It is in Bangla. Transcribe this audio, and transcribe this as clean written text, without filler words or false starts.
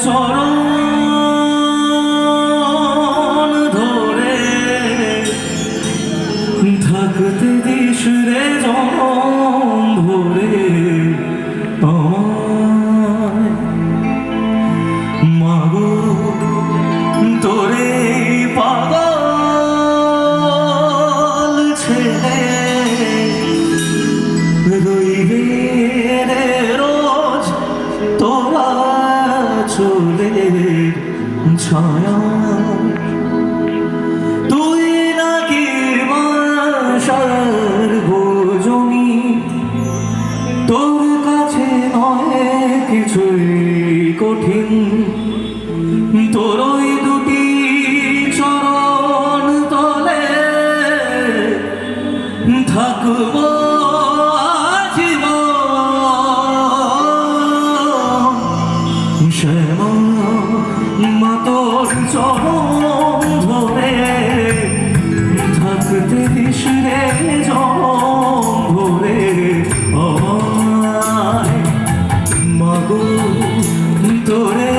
চরণ ধরে থাকতে দিস রে জনম ভরে আমায় মাগো তোরে পাগল ছেড়ে রইবে রে রোজ তোরা চলে ছায়া তুই নাকি বাসার বোঝনি তোর কাছে নয় কিছুই কঠিন তোর ওই দুটি চরণ তলে থাকবো শ্যামা মা তোর চরণ ধরে থাকতে দিস রে জনম ভরে আমায় মাগো তোরে